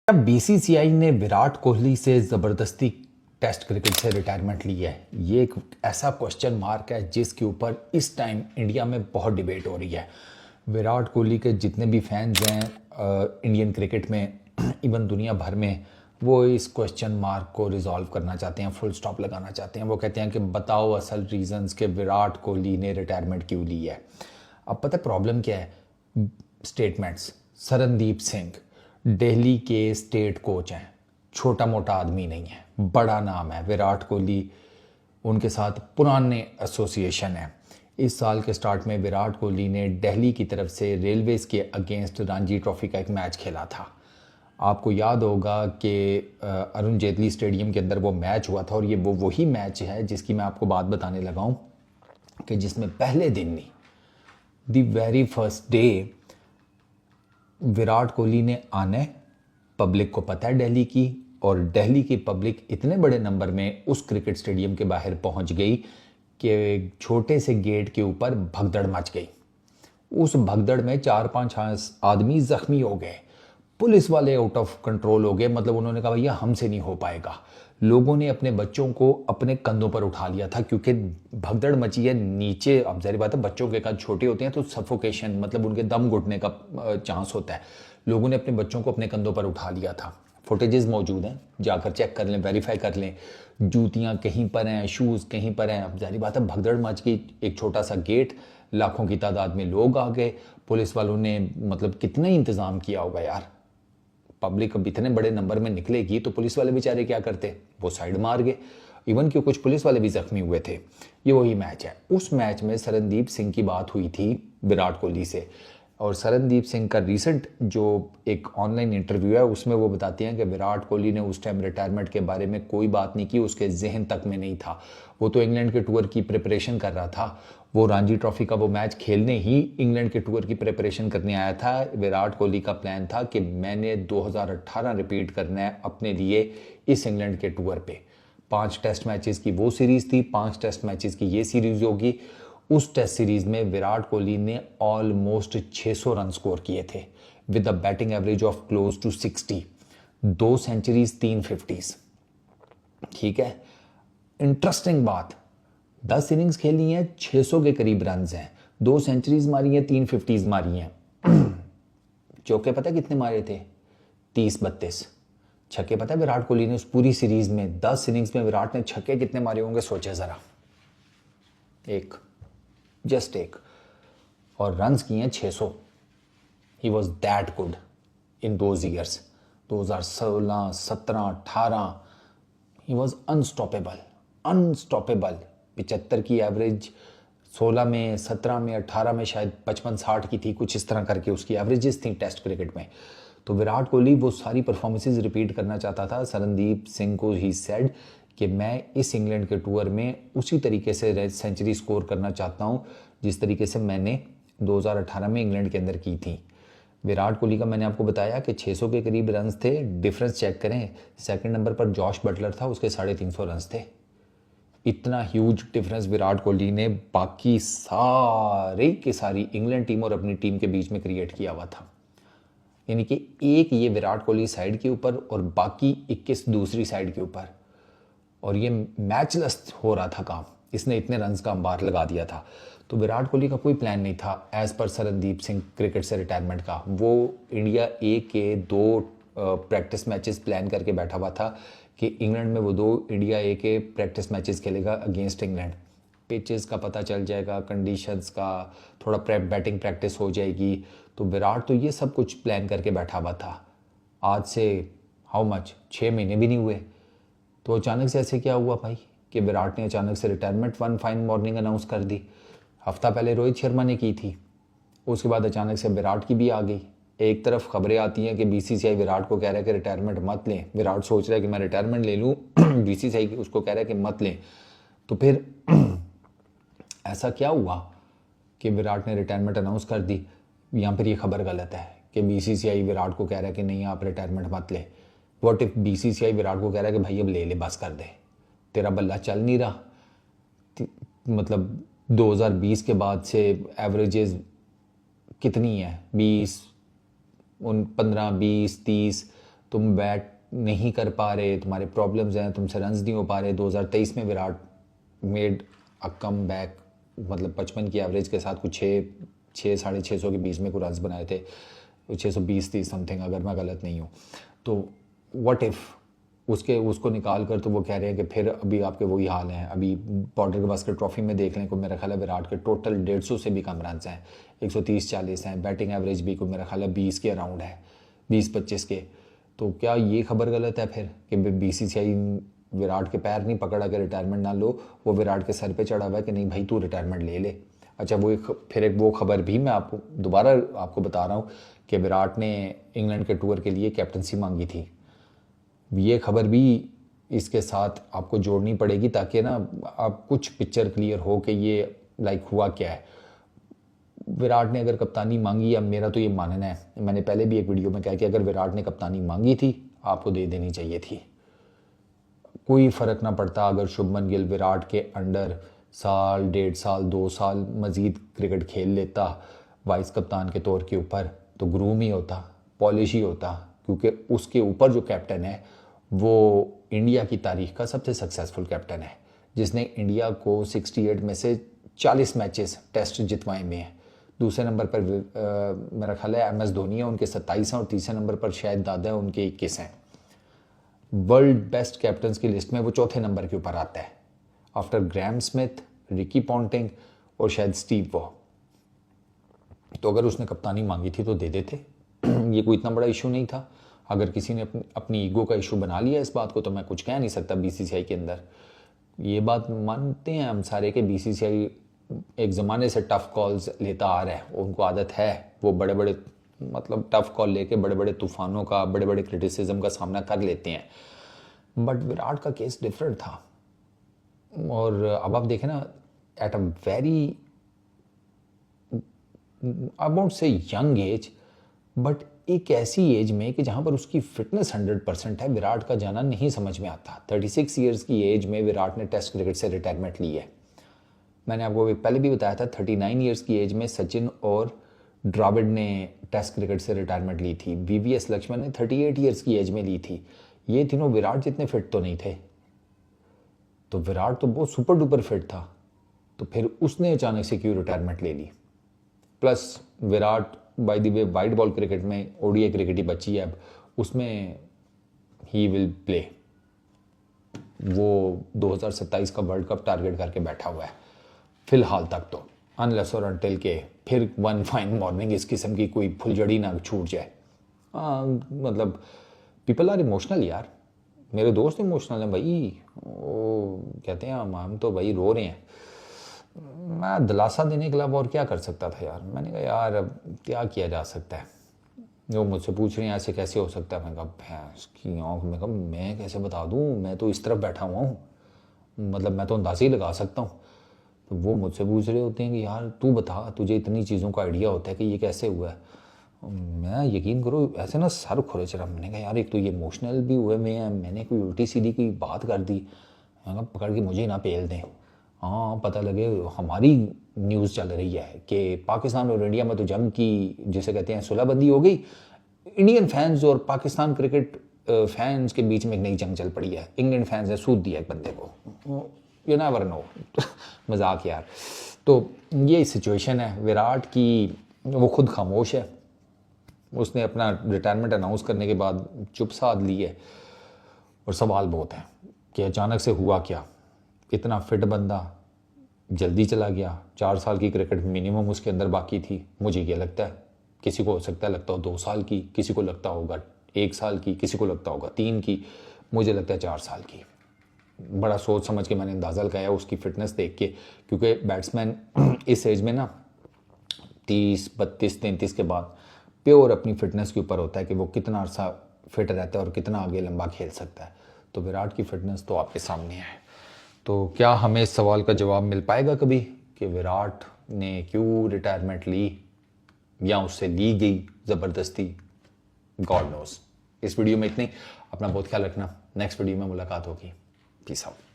BCCI ने विराट कोहली से ज़बरदस्ती टेस्ट क्रिकेट से रिटायरमेंट ली है। ये एक ऐसा क्वेश्चन मार्क है जिसके ऊपर इस टाइम इंडिया में बहुत डिबेट हो रही है। विराट कोहली के जितने भी फैंस हैं इंडियन क्रिकेट में, इवन दुनिया भर में, वो इस क्वेश्चन मार्क को रिजॉल्व करना चाहते हैं, फुल स्टॉप लगाना चाहते हैं। वो कहते हैं कि बताओ असल रीजंस कि विराट कोहली ने रिटायरमेंट क्यों ली है। अब पता है प्रॉब्लम क्या है? स्टेटमेंट्स। सरनदीप सिंह दिल्ली के स्टेट कोच हैं, छोटा मोटा आदमी नहीं है, बड़ा नाम है। विराट कोहली उनके साथ पुराने एसोसिएशन है। इस साल के स्टार्ट में विराट कोहली ने दिल्ली की तरफ से रेलवेज के अगेंस्ट रणजी ट्रॉफी का एक मैच खेला था। आपको याद होगा कि अरुण जेटली स्टेडियम के अंदर वो मैच हुआ था, और ये वही मैच है जिसकी मैं आपको बात बताने लगा हूँ कि जिसमें पहले दिन नहीं, the very first day Virat Kohli ने आना है। पब्लिक को पता है दिल्ली की, और दिल्ली की पब्लिक इतने बड़े नंबर में उस क्रिकेट स्टेडियम के बाहर पहुंच गई कि छोटे से गेट के ऊपर भगदड़ मच गई। उस भगदड़ में 4-5 आदमी जख्मी हो गए। पुलिस वाले आउट ऑफ कंट्रोल हो गए, मतलब उन्होंने कहा भैया हमसे नहीं हो पाएगा। लोगों ने अपने बच्चों को अपने कंधों पर उठा लिया था, क्योंकि भगदड़ मची है नीचे। अब जाहिर बात है बच्चों के कंध छोटे होते हैं तो सफोकेशन, मतलब उनके दम घुटने का चांस होता है। लोगों ने अपने बच्चों को अपने कंधों पर उठा लिया था। फुटेजेस मौजूद हैं, जाकर चेक कर लें, वेरीफाई कर लें। जूतियाँ कहीं पर हैं, शूज़ कहीं पर हैं। अब जाहिर बात है भगदड़ मच गई, एक छोटा सा गेट, लाखों की तादाद में लोग आ गए। पुलिस वालों ने मतलब कितना ही इंतज़ाम किया होगा यार। पब्लिक अब इतने बड़े नंबर में निकलेगी तो पुलिस वाले बेचारे क्या करते, वो साइड मार गए। इवन कि कुछ पुलिस वाले भी जख्मी हुए थे। ये वही मैच है। उस मैच में सरनदीप सिंह की बात हुई थी विराट कोहली से, और सरनदीप सिंह का रिसेंट जो एक ऑनलाइन इंटरव्यू है उसमें वो बताते हैं कि विराट कोहली ने उस टाइम रिटायरमेंट के बारे में कोई बात नहीं की, उसके जहन तक में नहीं था। वो तो इंग्लैंड के टूर की प्रिपरेशन कर रहा था। वो रणजी ट्रॉफी का वो मैच खेलने ही इंग्लैंड के टूर की प्रिपरेशन करने आया था। विराट कोहली का प्लान था कि मैंने 2018 रिपीट करना है अपने लिए इस इंग्लैंड के टूर पे। 5 टेस्ट मैचेस की वो सीरीज़ थी, 5 टेस्ट मैचेस की ये सीरीज़ होगी। उस टेस्ट सीरीज में विराट कोहली ने ऑलमोस्ट 600 रन स्कोर किए थे with a batting average of close to 60, 2 centuries 3 50s। ठीक है, इंटरेस्टिंग बात, 10 इनिंग्स खेली हैं, 600 के करीब रन हैं, 2 सेंचुरीज मारी हैं, 3 50s मारी हैं। चौके पता कितने मारे थे? 30-32। छक्के पता है विराट कोहली ने उस पूरी सीरीज में 10 इनिंग्स में विराट ने छक्के कितने मारे होंगे? सोचे जरा। एक, जस्ट एक। और रन्स किए हैं 600। He was that good in those years, 2016, 17, 18। He was unstoppable, unstoppable. 75 की एवरेज 16 में, 17 में, 18 में शायद 55-60 की थी, कुछ इस तरह करके उसकी एवरेजेस थी टेस्ट क्रिकेट में। तो विराट कोहली वो सारी परफॉर्मेंसेज रिपीट करना चाहता था। सरनदीप सिंह को ही सेड कि मैं इस इंग्लैंड के टूर में उसी तरीके से सेंचुरी स्कोर करना चाहता हूँ जिस तरीके से मैंने 2018 में इंग्लैंड के अंदर की थी। विराट कोहली का मैंने आपको बताया कि 600 के करीब रन्स थे। डिफरेंस चेक करें, सेकंड नंबर पर जॉश बटलर था, उसके 350 रन्स थे। इतना ह्यूज डिफरेंस विराट कोहली ने बाकी सारी की सारी इंग्लैंड टीम और अपनी टीम के बीच में क्रिएट किया हुआ था। यानी कि एक ये विराट कोहली साइड के ऊपर और बाकी 21 दूसरी साइड के ऊपर, और ये मैचलेस हो रहा था काम। इसने इतने रन्स का अंबार लगा दिया था। तो विराट कोहली का कोई प्लान नहीं था एज पर सरनदीप सिंह क्रिकेट से रिटायरमेंट का। वो इंडिया ए के 2 प्रैक्टिस मैचेस प्लान करके बैठा हुआ था कि इंग्लैंड में वो 2 इंडिया ए के प्रैक्टिस मैचेस खेलेगा अगेंस्ट इंग्लैंड। पिचेस का पता चल जाएगा, कंडीशंस का, थोड़ा बैटिंग प्रैक्टिस हो जाएगी। तो विराट तो ये सब कुछ प्लान करके बैठा हुआ था। आज से हाउ मच 6 महीने भी नहीं हुए, तो अचानक से ऐसे क्या हुआ भाई कि विराट ने अचानक से retirement one fine morning announce कर दी। हफ्ता पहले रोहित शर्मा ने की थी, उसके बाद अचानक से विराट की भी आ गई। एक तरफ खबरें आती हैं कि बीसीसीआई विराट को कह रहा है कि रिटायरमेंट मत लें। विराट सोच रहा है कि मैं रिटायरमेंट ले लूँ, बीसीसीआई उसको कह रहा है कि मत लें। तो फिर ऐसा क्या हुआ कि विराट ने रिटायरमेंट अनाउंस कर दी? यहाँ पर ये खबर गलत है कि बीसीसीआई विराट को कह रहा है कि नहीं आप रिटायरमेंट मत ले। व्हाट इफ बीसीसीआई विराट को कह रहा है कि भाई अब ले ले, बस कर दे, तेरा बल्ला चल नहीं रहा। मतलब 2020 के बाद से एवरेजेस कितनी है? 20, 15, 20, 30, तुम बैट नहीं कर पा रहे, तुम्हारे प्रॉब्लम्स हैं, तुमसे रन्स नहीं हो पा रहे। 2023 में Virat made a come back, मतलब 55 की एवरेज के साथ कुछ 600 के बीच में कुछ रन्स बनाए थे, 620-30 समथिंग, अगर मैं गलत नहीं हूँ। तो व्हाट इफ़ उसको निकाल कर तो वो कह रहे हैं कि फिर अभी आपके वही हाल हैं। अभी बॉर्डर गावस्कर ट्रॉफी में देख लें, को मेरा ख्याल है विराट के टोटल 150 से भी कम रन हैं, 130-40 हैं। बैटिंग एवरेज भी को मेरा ख्याल है 20 के अराउंड है, 20-25 के। तो क्या ये खबर गलत है फिर कि BCCI विराट के पैर नहीं पकड़ा कि रिटायरमेंट ना लो, वो विराट के सर पे चढ़ा हुआ है कि नहीं भाई तू रिटायरमेंट ले ले। अच्छा, फिर एक वो खबर भी मैं दोबारा आपको बता रहा हूँ कि विराट ने इंग्लैंड के टूर के लिए कैप्टनसी मांगी थी। ये खबर भी इसके साथ आपको जोड़नी पड़ेगी ताकि ना आप कुछ पिक्चर क्लियर हो कि ये हुआ क्या है। विराट ने अगर कप्तानी मांगी, या मेरा तो ये मानना है, मैंने पहले भी एक वीडियो में कहा कि अगर विराट ने कप्तानी मांगी थी आपको दे देनी चाहिए थी। कोई फ़र्क ना पड़ता अगर शुभमन गिल विराट के अंडर साल, 1.5 साल, 2 साल मज़ीद क्रिकेट खेल लेता वाइस कप्तान के तौर के ऊपर, तो ग्रूम ही होता, पॉलिश ही होता, क्योंकि उसके ऊपर जो कैप्टन है वो इंडिया की तारीख का सबसे सक्सेसफुल कैप्टन है, जिसने इंडिया को 68 में से 40 मैचेस टेस्ट जितवाए में है। दूसरे नंबर पर मेरा ख्याल है MS धोनी है, उनके 27 हैं, और तीसरे नंबर पर शायद दादा है, उनके 21 हैं। वर्ल्ड बेस्ट कैप्टन्स की लिस्ट में वो चौथे नंबर के ऊपर आता है, after Graeme Smith, Ricky Ponting और शायद स्टीव वॉ। तो अगर उसने कप्तानी मांगी थी तो दे देते, ये कोई इतना बड़ा इशू नहीं था। अगर किसी ने अपनी ईगो का इशू बना लिया इस बात को, तो मैं कुछ कह नहीं सकता। BCCI के अंदर ये बात मानते हैं हम सारे के BCCI एक ज़माने से टफ़ कॉल्स लेता आ रहा है, उनको आदत है, वो बड़े बड़े मतलब टफ़ कॉल लेके बड़े बड़े तूफ़ानों का, बड़े बड़े क्रिटिसिज्म का सामना कर लेते हैं। बट विराट का केस डिफरेंट था, और अब आप देखें ना, at a very I won't say young age, but एक ऐसी एज में कि जहाँ पर उसकी फिटनेस 100% है, विराट का जाना नहीं समझ में आता। 36 ईयर्स की एज में विराट ने टेस्ट क्रिकेट से रिटायरमेंट ली है। मैंने आपको पहले भी बताया था 39 ईयर्स की एज में सचिन और द्रविड़ ने टेस्ट क्रिकेट से रिटायरमेंट ली थी। VVS लक्ष्मण ने 38 ईयर्स की एज में ली थी। ये तीनों विराट जितने फिट तो नहीं थे, तो विराट तो बहुत सुपर डुपर फिट था, तो फिर उसने अचानक से क्यों रिटायरमेंट ले ली। Plus Virat by the way white ball cricket में ODI क्रिकेट ही बची है अब, उसमें ही विल प्ले। वो 2027 का वर्ल्ड कप टारगेट करके बैठा हुआ है फिलहाल तक, तो अनलेस और अनटिल के फिर वन फाइन मॉर्निंग इस किस्म की कोई फुलझड़ी ना छूट जाए। मतलब पीपल आर इमोशनल यार, मेरे दोस्त इमोशनल हैं भाई, वो कहते हैं हम तो भाई रो रहे हैं। मैं दिलासा देने के अलावा और क्या कर सकता था यार। मैंने कहा यार अब क्या किया जा सकता है। वो मुझसे पूछ रहे हैं ऐसे कैसे हो सकता है, मैं कहा भैंस की आँख, मैं कहा मैं कैसे बता दूँ, मैं तो इस तरफ बैठा हुआ हूँ, मतलब मैं तो अंदाज़ा ही लगा सकता हूँ। तो वो मुझसे पूछ रहे होते हैं कि यार तू बता, तुझे इतनी चीज़ों का आइडिया होता है कि ये कैसे हुआ है। मैं यकीन करो ऐसे ना सर खुरच रहा। मैंने कहा यार एक तो ये इमोशनल भी हुए में है, मैंने कोई उल्टी सीधी कोई बात कर दी, मैं कहा पकड़ के मुझे ना पेल दें। हाँ, पता लगे हमारी न्यूज़ चल रही है कि पाकिस्तान और इंडिया में तो जंग की, जिसे कहते हैं सुलहबंदी हो गई, इंडियन फैंस और पाकिस्तान क्रिकेट फैंस के बीच में एक नई जंग चल पड़ी है, इंग्लैंड फैंस ने सूद दिया एक बंदे को। You never know. मजाक यार। तो ये सिचुएशन है विराट की, वो खुद खामोश है। उसने अपना रिटायरमेंट अनाउंस करने के बाद चुप साध ली है, और सवाल बहुत हैं कि अचानक से हुआ क्या। इतना फिट बंदा जल्दी चला गया, 4 साल की क्रिकेट मिनिमम उसके अंदर बाकी थी। मुझे ये लगता है, किसी को हो सकता है लगता हो 2 साल की, किसी को लगता होगा 1 साल की, किसी को लगता होगा 3 की, मुझे लगता है 4 साल की। बड़ा सोच समझ के मैंने अंदाज़ा लगाया उसकी फ़िटनेस देख के, क्योंकि बैट्समैन इस एज में ना 30, 32, 33 के बाद प्योर अपनी फ़िटनेस के ऊपर होता है कि वो कितना अर्सा फिट रहता है और कितना आगे लंबा खेल सकता है। तो विराट की फ़िटनेस तो आपके सामने है। तो क्या हमें इस सवाल का जवाब मिल पाएगा कभी कि विराट ने क्यों रिटायरमेंट ली, या उससे ली गई ज़बरदस्ती? God knows. इस वीडियो में इतनी। अपना बहुत ख्याल रखना, नेक्स्ट वीडियो में मुलाकात होगी। Peace out.